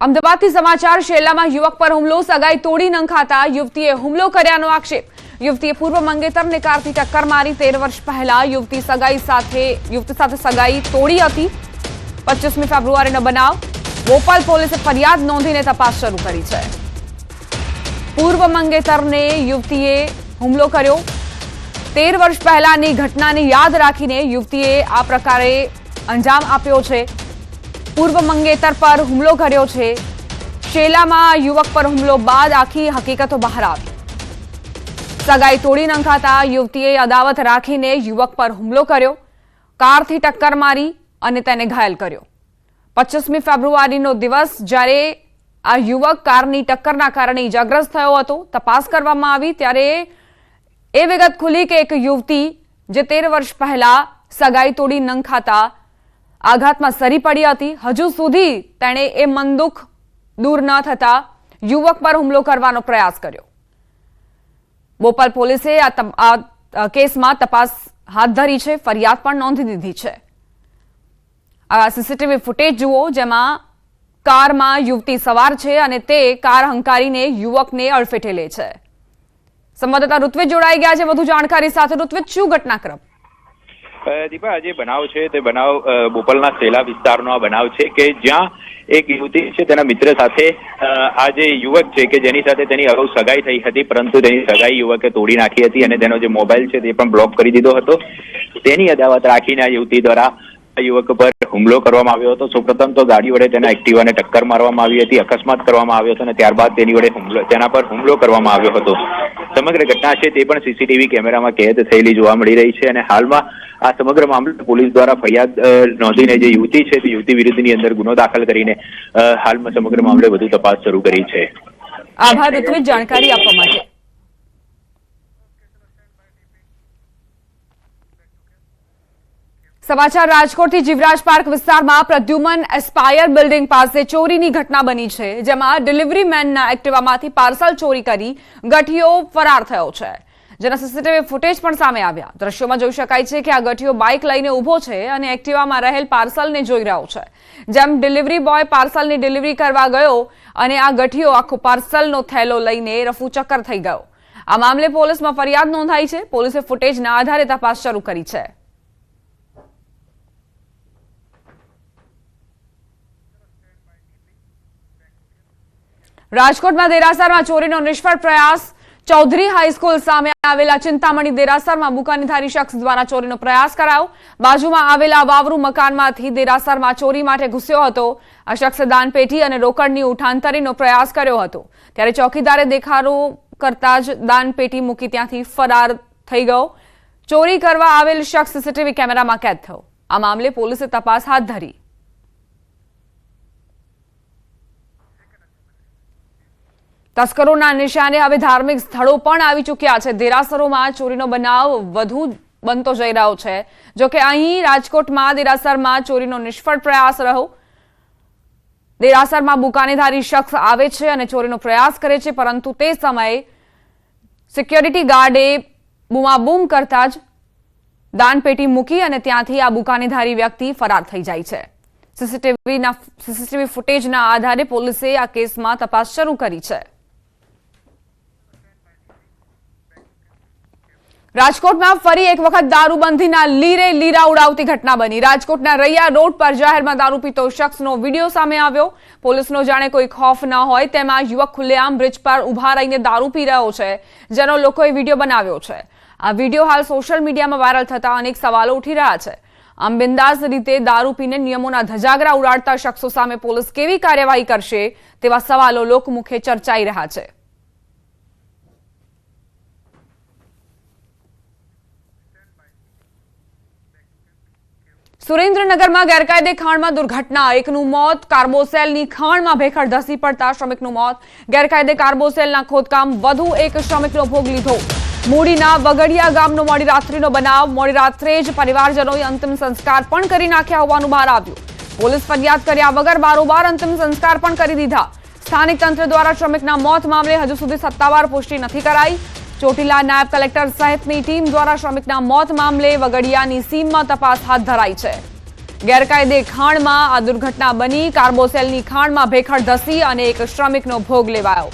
અમદાવાદથી સમાચાર શેલામાં યુવક પર હુમલો, સગાઈ તોડી નંખાતા યુવતીએ હુમલો કર્યાનો આક્ષેપ। યુવતીએ પૂર્વ મંગેતરને કારથી ટક્કર મારી। 13 વર્ષ પહેલા યુવતી સાથે સગાઈ તોડી હતી। 25મી ફેબ્રુઆરીનો બનાવ। બોપલ પોલીસે ફરિયાદ નોંધીને તપાસ શરૂ કરી છે। પૂર્વ મંગેતરને યુવતીએ હુમલો કર્યો। 13 વર્ષ પહેલાની ઘટનાને યાદ રાખીને યુવતીએ આ પ્રકારે અંજામ આપ્યો છે। પૂર્વ મંગેતર પર હુમલો કર્યો છે। શેલામાં યુવક પર હુમલો બાદ આખી હકીકતો બહાર આવી। સગાઈ તોડી નંખાતા યુવતીએ અદાવત રાખીને યુવક પર હુમલો કર્યો। કારથી ટક્કર મારી અને તેને ઘાયલ કર્યો। 25મી ફેબ્રુઆરીનો દિવસ જ્યારે આ યુવક કારની ટક્કરના કારણે ઇજાગ્રસ્ત થયો હતો। તપાસ કરવામાં આવી ત્યારે એ વિગત ખુલી કે એક યુવતી જે 13 વર્ષ પહેલા સગાઈ તોડી નંખાતા આઘાતમાં સરી પડી હતી। હજુ સુધી તેણે એ મન દુઃખ દૂર ન થતા યુવક પર હુમલો કરવાનો પ્રયાસ કર્યો। બોપલ પોલીસે આ કેસમાં તપાસ હાથ ધરી છે। ફરિયાદ પણ નોંધી દીધી છે। આ સીસીટીવી ફૂટેજ જુઓ જેમાં કારમાં યુવતી સવાર છે અને તે કાર હંકારીને યુવકને અડફેટે લે છે। સંવાદદાતા ઋત્વિજ જોડાઈ ગયા છે વધુ જાણકારી સાથે। ઋત્વિજ, શું ઘટનાક્રમ? દીપા, આ જે બનાવ છે તે બનાવ બોપલના શેલા વિસ્તારનો આ બનાવ છે કે જ્યાં એક યુવતી છે તેના મિત્ર સાથે આ જે યુવક છે કે જેની સાથે તેની અગાઉ સગાઈ થઈ હતી, પરંતુ તેની સગાઈ યુવકે તોડી નાખી હતી અને તેનો જે મોબાઈલ છે તે પણ બ્લોક કરી દીધો હતો। તેની અદાવત રાખીને આ યુવતી દ્વારા યુવક પર હુમલો કરવામાં આવ્યો હતો। સૌપ્રથમ તો ગાડી વડે તેના એક્ટિવાને ટક્કર મારવામાં આવી હતી, અકસ્માત કરવામાં આવ્યો હતો અને ત્યારબાદ તેની વડે તેના પર હુમલો કરવામાં આવ્યો હતો। સમગ્ર ઘટના છે તે પણ સીસીટીવી કેમેરામાં કેદ થયેલી જોવા મળી રહી છે અને હાલમાં આ સમગ્ર મામલે પોલીસ દ્વારા ફરિયાદ નોંધીને જે યુવતી છે તે યુવતી વિરુદ્ધની અંદર ગુનો દાખલ કરીને હાલમાં સમગ્ર મામલે વધુ તપાસ શરૂ કરી છે। આભાર ઋત્વિજ જાણકારી આપવા માટે। સમાચાર રાજકોટથી જીવરાજ પાર્ક વિસ્તારમાં પ્રદ્યુમન એસ્પાયર બિલ્ડિંગ પાસે ચોરીની ઘટના બની છે, જેમાં ડિલિવરી મેનના એક્ટિવામાંથી પાર્સલ ચોરી કરી ગઠિયો ફરાર થયો છે, જેના સીસીટીવી ફૂટેજ પણ સામે આવ્યા। દ્રશ્યોમાં જોઈ શકાય છે કે આ ગઠિયો બાઇક લઈને ઊભો છે અને એક્ટિવામાં રહેલ પાર્સલને જોઈ રહ્યો છે। જેમ ડિલિવરી બોય પાર્સલની ડિલિવરી કરવા ગયો અને આ ગઠિયો આખો પાર્સલનો થેલો લઈને રફુચક્કર થઈ ગયો। આ મામલે પોલીસમાં ફરિયાદ નોંધાઈ છે। પોલીસે ફૂટેજના આધારે તપાસ શરૂ કરી છે। રાજકોટમાં દેરાસરમાં ચોરીનો નિષ્ફળ પ્રયાસ। ચૌધરી હાઈસ્કૂલ સામે આવેલા ચિંતામણી દેરાસરમાં બુકાનીધારી શખ્સ દ્વારા ચોરીનો પ્રયાસ કરાયો। બાજુમાં આવેલા વાવરૂ મકાનમાંથી દેરાસરમાં ચોરી માટે ઘૂસ્યો હતો। આ શખ્સે દાનપેટી અને રોકડની ઉઠાંતરીનો પ્રયાસ કર્યો હતો, ત્યારે ચોકીદારે દેખાડો કરતા જ દાનપેટી મૂકી ત્યાંથી ફરાર થઈ ગયો। ચોરી કરવા આવેલ શખ્સ સીસીટીવી કેમેરામાં કેદ થયો। આ મામલે પોલીસે તપાસ હાથ ધરી। તસ્કરોના નિશાને હવે ધાર્મિક સ્થળો પણ આવી ચૂક્યા છે। દેરાસરોમાં ચોરીનો બનાવ વધુ બનતો જઈ રહ્યો છે। જોકે અહીં રાજકોટમાં દેરાસરમાં ચોરીનો નિષ્ફળ પ્રયાસ રહ્યો। દેરાસરમાં બુકાનીધારી શખ્સ આવે છે અને ચોરીનો પ્રયાસ કરે છે, પરંતુ તે સમયે સિક્યોરિટી ગાર્ડે બૂમાબૂમ કરતા જ દાનપેટી મૂકી અને ત્યાંથી આ બુકાનીધારી વ્યક્તિ ફરાર થઈ જાય છે। સીસીટીવી ફૂટેજના આધારે પોલીસે આ કેસમાં તપાસ શરૂ કરી છે। રાજકોટમાં ફરી એક વખત દારૂબંધીના લીરે લીરા ઉડાવતી ઘટના બની। રાજકોટના રૈયા રોડ પર જાહેરમાં દારૂ પીતો શખ્સનો વિડીયો સામે આવ્યો। પોલીસનો જાણે કોઈ ખોફ ન હોય તેમાં યુવક ખુલ્લેઆમ બ્રિજ પર ઉભા રહીને દારૂ પી રહ્યો છે, જેનો લોકોએ વિડીયો બનાવ્યો છે। આ વિડીયો હાલ સોશિયલ મીડિયામાં વાયરલ થતા અનેક સવાલો ઉઠી રહ્યા છે। આમ બિંદાસ રીતે દારૂ પીને નિયમોના ધજાગરા ઉડાડતા શખ્સો સામે પોલીસ કેવી કાર્યવાહી કરશે તેવા સવાલો લોકમુખે ચર્ચાઈ રહ્યા છે। સુરેન્દ્રનગરમાં ગેરકાયદે ખાણમાં દુર્ઘટના। એકનું મોત। કાર્બોસેલની ખાણમાં ભેખડ ધસી પડતા શ્રમિકનું મોત। ગેરકાયદે કાર્બોસેલના ખોદકામ વધુ એક શ્રમિકનો ભોગ લીધો। મૂડીના વગડિયા ગામનો મોડી રાત્રિનો બનાવ। મોડી રાત્રે જ પરિવારજનોએ અંતિમ સંસ્કાર પણ કરી નાખ્યા હોવાનું બહાર આવ્યું। પોલીસ ફરિયાદ કર્યા વગર બારોબાર અંતિમ સંસ્કાર પણ કરી દીધા। સ્થાનિક તંત્ર દ્વારા શ્રમિકના મોત મામલે હજુ સુધી સત્તાવાર પુષ્ટિ નથી કરાઈ। ચોટીલા નાયબ કલેક્ટર સહિતની ટીમ દ્વારા શ્રમિકના મોત મામલે વગડિયાની સીમમાં તપાસ હાથ ધરાઈ છે। ગેરકાયદે ખાણમાં આ દુર્ઘટના બની. કાર્બોસેલની ખાણમાં ભેખડ ધસી અને એક શ્રમિકનો ભોગ લેવાયો.